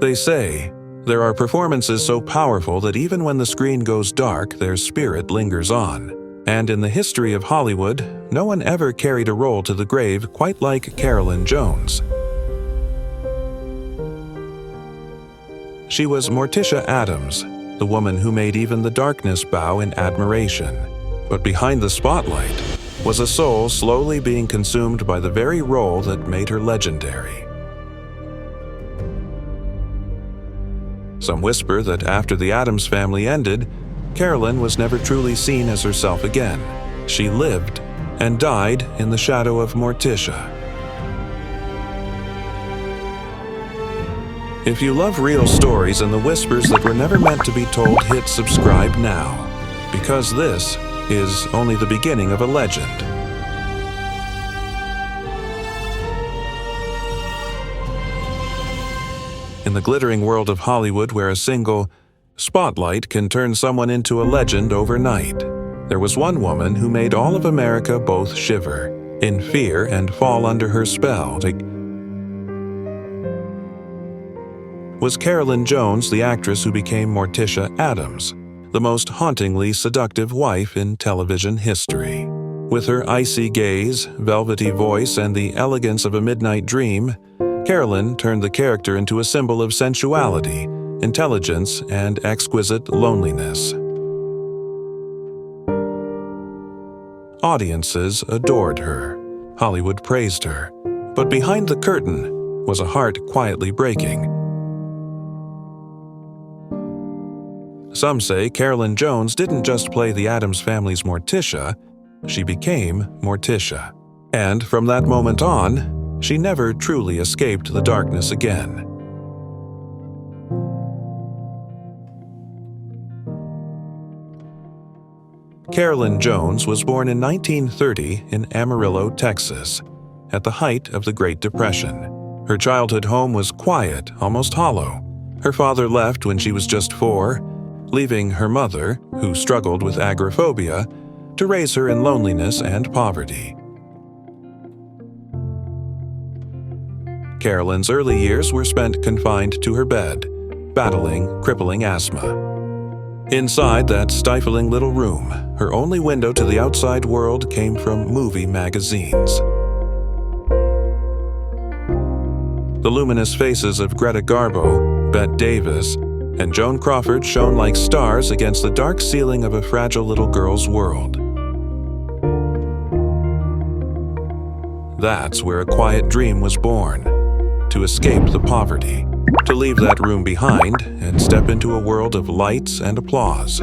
They say, there are performances so powerful that even when the screen goes dark, their spirit lingers on. And in the history of Hollywood, no one ever carried a role to the grave quite like Carolyn Jones. She was Morticia Addams, the woman who made even the darkness bow in admiration. But behind the spotlight was a soul slowly being consumed by the very role that made her legendary. Some whisper that after the Addams family ended, Carolyn was never truly seen as herself again. She lived and died in the shadow of Morticia. If you love real stories and the whispers that were never meant to be told, hit subscribe now, because this is only the beginning of a legend. In the glittering world of Hollywood, where a single spotlight can turn someone into a legend overnight, there was one woman who made all of America both shiver in fear and fall under her spell. Was Carolyn Jones, the actress who became Morticia Addams, the most hauntingly seductive wife in television history. With her icy gaze, velvety voice, and the elegance of a midnight dream, Carolyn turned the character into a symbol of sensuality, intelligence, and exquisite loneliness. Audiences adored her. Hollywood praised her. But behind the curtain was a heart quietly breaking. Some say Carolyn Jones didn't just play the Addams family's Morticia, she became Morticia. And from that moment on, she never truly escaped the darkness again. Carolyn Jones was born in 1930 in Amarillo, Texas, at the height of the Great Depression. Her childhood home was quiet, almost hollow. Her father left when she was just 4, leaving her mother, who struggled with agoraphobia, to raise her in loneliness and poverty. Carolyn's early years were spent confined to her bed, battling crippling asthma. Inside that stifling little room, her only window to the outside world came from movie magazines. The luminous faces of Greta Garbo, Bette Davis, and Joan Crawford shone like stars against the dark ceiling of a fragile little girl's world. That's where a quiet dream was born, to escape the poverty, to leave that room behind and step into a world of lights and applause.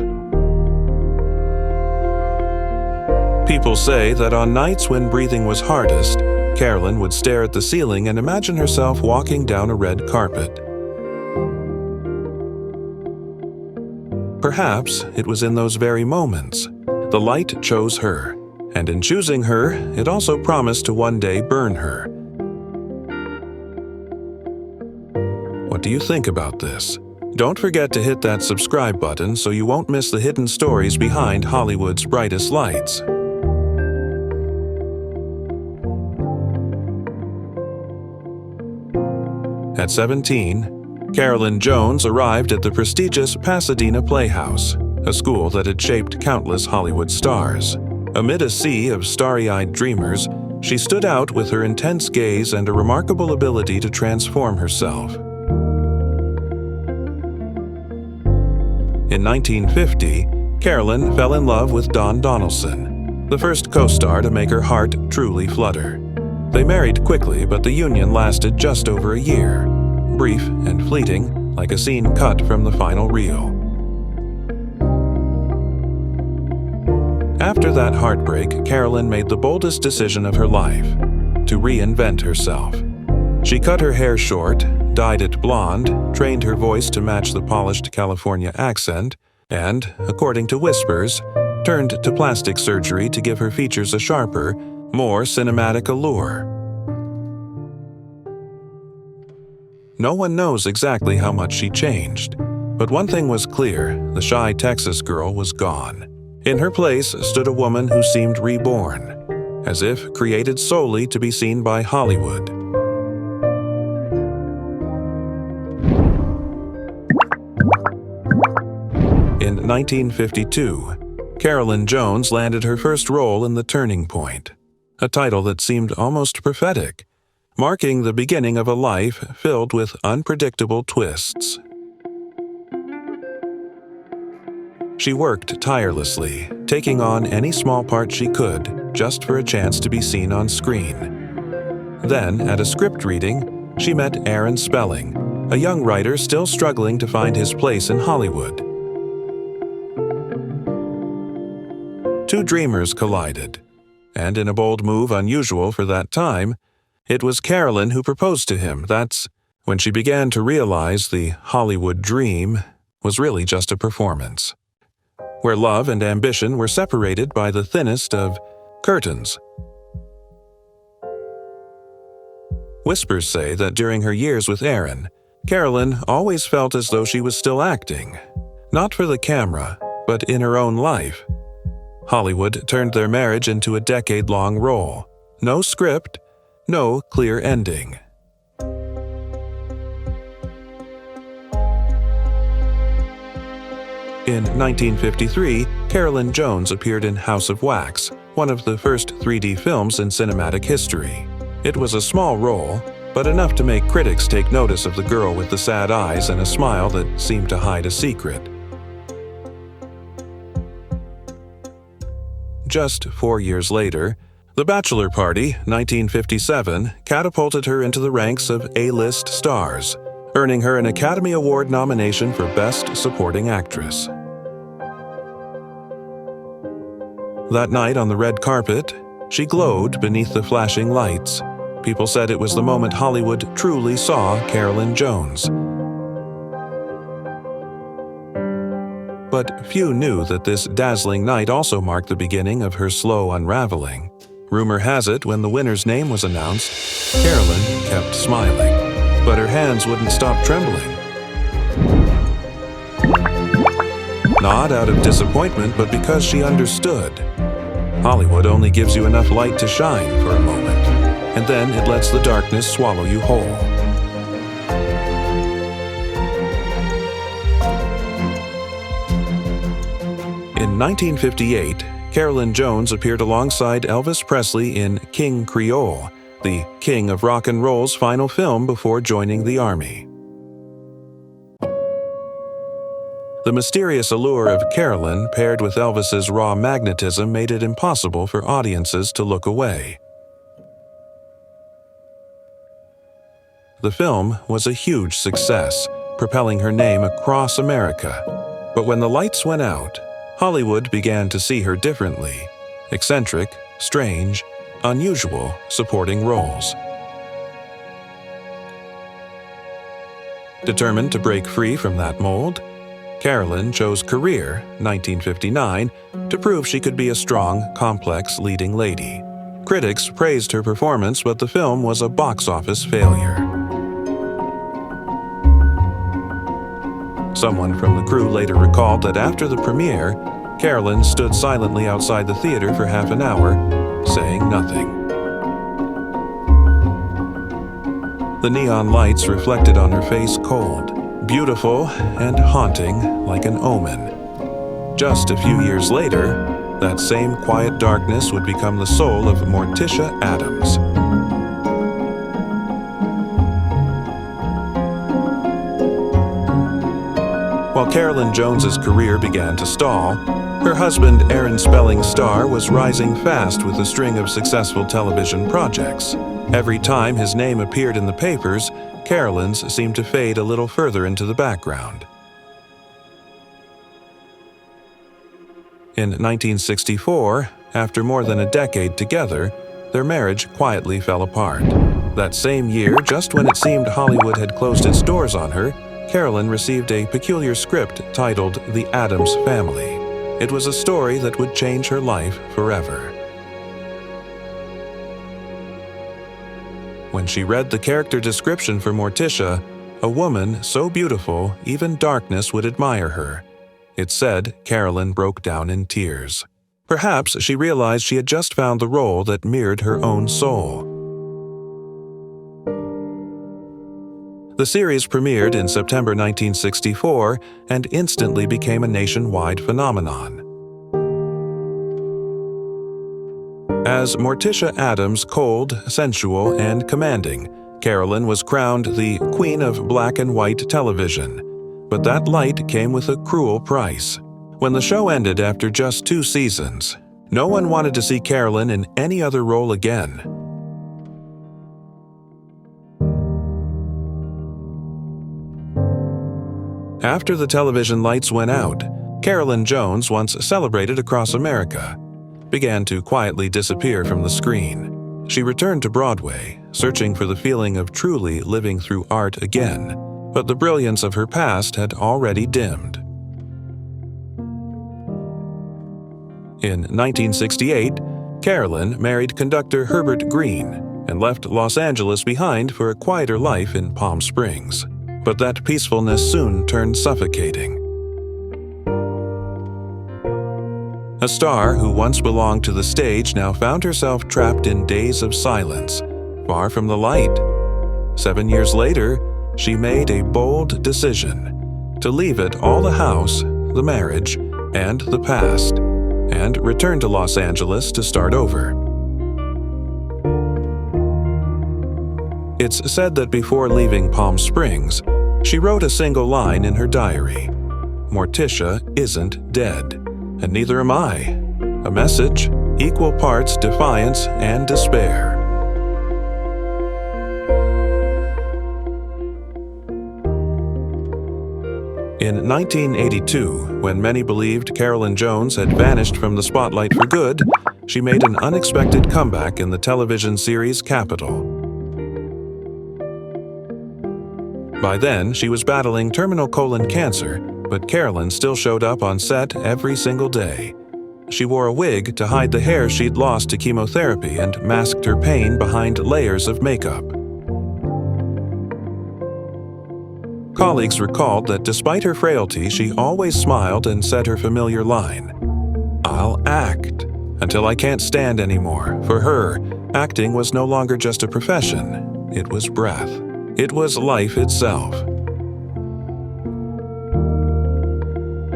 People say that on nights when breathing was hardest, Carolyn would stare at the ceiling and imagine herself walking down a red carpet. Perhaps it was in those very moments the light chose her, and in choosing her, it also promised to one day burn her. What do you think about this? Don't forget to hit that subscribe button so you won't miss the hidden stories behind Hollywood's brightest lights. At 17, Carolyn Jones arrived at the prestigious Pasadena Playhouse, a school that had shaped countless Hollywood stars. Amid a sea of starry-eyed dreamers, she stood out with her intense gaze and a remarkable ability to transform herself. In 1950, Carolyn fell in love with Don Donaldson, the first co-star to make her heart truly flutter. They married quickly, but the union lasted just over a year, brief and fleeting, like a scene cut from the final reel. After that heartbreak, Carolyn made the boldest decision of her life, to reinvent herself. She cut her hair short, dyed it blonde, trained her voice to match the polished California accent, and, according to whispers, turned to plastic surgery to give her features a sharper, more cinematic allure. No one knows exactly how much she changed, but one thing was clear: the shy Texas girl was gone. In her place stood a woman who seemed reborn, as if created solely to be seen by Hollywood. 1952, Carolyn Jones landed her first role in The Turning Point, a title that seemed almost prophetic, marking the beginning of a life filled with unpredictable twists. She worked tirelessly, taking on any small part she could just for a chance to be seen on screen. Then, at a script reading, she met Aaron Spelling, a young writer still struggling to find his place in Hollywood. Two dreamers collided, and in a bold move unusual for that time, it was Carolyn who proposed to him. That's when she began to realize the Hollywood dream was really just a performance, where love and ambition were separated by the thinnest of curtains. Whispers say that during her years with Aaron, Carolyn always felt as though she was still acting, not for the camera, but in her own life. Hollywood turned their marriage into a decade-long role. No script, no clear ending. In 1953, Carolyn Jones appeared in House of Wax, one of the first 3D films in cinematic history. It was a small role, but enough to make critics take notice of the girl with the sad eyes and a smile that seemed to hide a secret. Just 4 years later, The Bachelor Party, 1957, catapulted her into the ranks of A-list stars, earning her an Academy Award nomination for Best Supporting Actress. That night on the red carpet, she glowed beneath the flashing lights. People said it was the moment Hollywood truly saw Carolyn Jones. But few knew that this dazzling night also marked the beginning of her slow unraveling. Rumor has it, when the winner's name was announced, Carolyn kept smiling, but her hands wouldn't stop trembling. Not out of disappointment, but because she understood. Hollywood only gives you enough light to shine for a moment, and then it lets the darkness swallow you whole. In 1958, Carolyn Jones appeared alongside Elvis Presley in King Creole, the King of Rock and Roll's final film before joining the Army. The mysterious allure of Carolyn, paired with Elvis's raw magnetism, made it impossible for audiences to look away. The film was a huge success, propelling her name across America. But when the lights went out, Hollywood began to see her differently: eccentric, strange, unusual supporting roles. Determined to break free from that mold, Carolyn chose Career, 1959, to prove she could be a strong, complex leading lady. Critics praised her performance, but the film was a box office failure. Someone from the crew later recalled that after the premiere, Carolyn stood silently outside the theater for half an hour, saying nothing. The neon lights reflected on her face cold, beautiful and haunting like an omen. Just a few years later, that same quiet darkness would become the soul of Morticia Addams. While Carolyn Jones's career began to stall, her husband Aaron Spelling's star was rising fast with a string of successful television projects. Every time his name appeared in the papers, Carolyn's seemed to fade a little further into the background. In 1964, after more than a decade together, their marriage quietly fell apart. That same year, just when it seemed Hollywood had closed its doors on her, Carolyn received a peculiar script titled The Addams Family. It was a story that would change her life forever. When she read the character description for Morticia, a woman so beautiful, even darkness would admire her. It said Carolyn broke down in tears. Perhaps she realized she had just found the role that mirrored her own soul. The series premiered in September 1964 and instantly became a nationwide phenomenon. As Morticia Addams, cold, sensual, and commanding, Carolyn was crowned the Queen of Black and White television. But that light came with a cruel price. When the show ended after just 2 seasons, no one wanted to see Carolyn in any other role again. After the television lights went out, Carolyn Jones, once celebrated across America, began to quietly disappear from the screen. She returned to Broadway, searching for the feeling of truly living through art again, but the brilliance of her past had already dimmed. In 1968, Carolyn married conductor Herbert Green and left Los Angeles behind for a quieter life in Palm Springs. But that peacefulness soon turned suffocating. A star who once belonged to the stage now found herself trapped in days of silence, far from the light. 7 years later, she made a bold decision to leave it all, the house, the marriage, and the past, and return to Los Angeles to start over. It's said that before leaving Palm Springs, she wrote a single line in her diary: "Morticia isn't dead, and neither am I." A message, equal parts defiance and despair. In 1982, when many believed Carolyn Jones had vanished from the spotlight for good, she made an unexpected comeback in the television series Capital. By then, she was battling terminal colon cancer, but Carolyn still showed up on set every single day. She wore a wig to hide the hair she'd lost to chemotherapy and masked her pain behind layers of makeup. Colleagues recalled that despite her frailty, she always smiled and said her familiar line, "I'll act until I can't stand anymore." For her, acting was no longer just a profession, it was breath. It was life itself.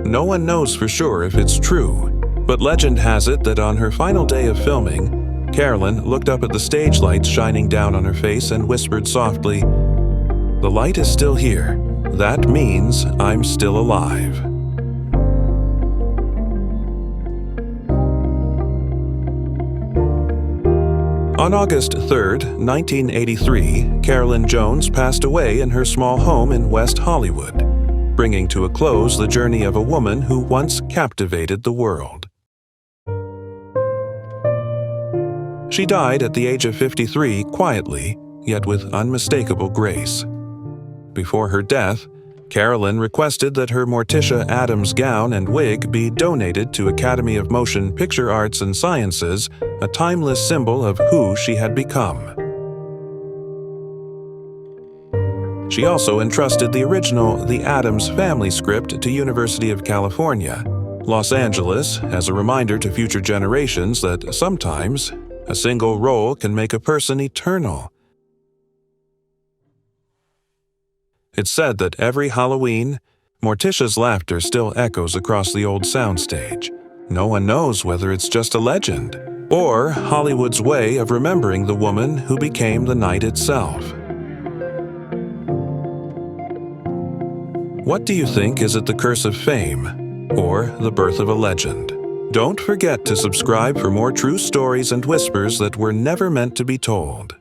No one knows for sure if it's true, but legend has it that on her final day of filming, Carolyn looked up at the stage lights shining down on her face and whispered softly, "The light is still here. That means I'm still alive." On August 3, 1983, Carolyn Jones passed away in her small home in West Hollywood, bringing to a close the journey of a woman who once captivated the world. She died at the age of 53 quietly, yet with unmistakable grace. Before her death, Carolyn requested that her Morticia Addams gown and wig be donated to Academy of Motion Picture Arts and Sciences, a timeless symbol of who she had become. She also entrusted the original The Addams Family script to University of California, Los Angeles, as a reminder to future generations that sometimes a single role can make a person eternal. It's said that every Halloween, Morticia's laughter still echoes across the old soundstage. No one knows whether it's just a legend or Hollywood's way of remembering the woman who became the night itself. What do you think? Is it the curse of fame or the birth of a legend? Don't forget to subscribe for more true stories and whispers that were never meant to be told.